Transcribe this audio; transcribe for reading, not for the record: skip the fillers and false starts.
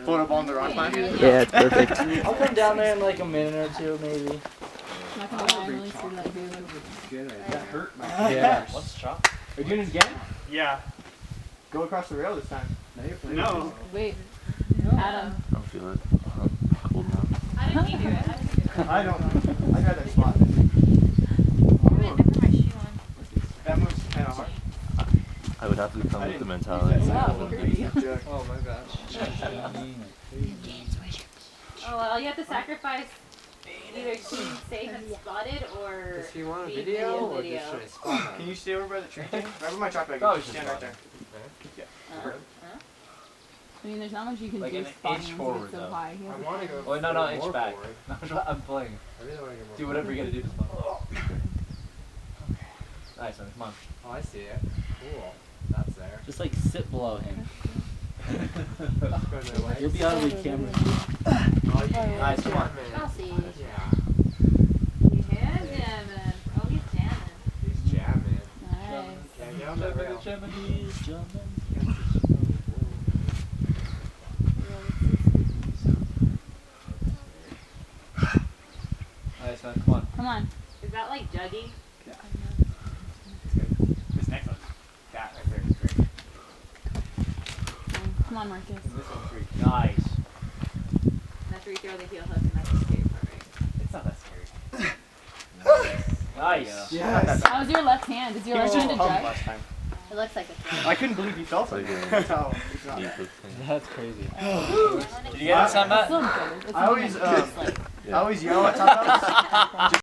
Float up on the rock climb? Yeah, it's perfect. I'll come down there in like a minute or two, maybe. Not gonna lie, I'm really scared that dude. That hurt my Yeah. What's shot? Are you doing it again? Yeah. Go across the rail this time. No. Wait. Adam. I don't feel it. I'm cold now. How did he do it? How did he do it? I don't know. I got that spot. I put my shoe on. That move's kind of hard. I would have to come with the mentality. Oh my gosh. Oh, well, you have to sacrifice either being safe and spotted or Does he want a be video or video. just should I spot him? Can you stay over by the tree thing? Right by my truck bag. Oh, Just stand right there. I mean, there's not much you can Like do an spotting inch him forward, because it's so though. high. He has I a want to go. point. Oh, no, inch back. I'm playing. I really want to get more. Do whatever you gotta do to spawn. Nice one, come on. Oh, I see it. Cool. That's there. Just like sit below him. You'll You'll be on the camera. Oh, yeah. Nice, come on. I'll see. Yeah. He's jamming. Oh, he's jamming. He's jamming. Nice. Can't get on that rail. He's jumping. Nice man, come on. Come on. Is that like Juggy? This next one. That right there is great. Come on, Marcus. This one's free. Nice. That's where you throw the heel hook and that's the scary part, right? It's not that scary. Nice. Yes. How's your left hand? Is your He was left just hand a pumped drive? last time. It looks like a throw. I couldn't believe he fell for it. That's how it's not. That's crazy. Did you get it, Sam? It's still good. It's I always, not like- I always yell at top outs.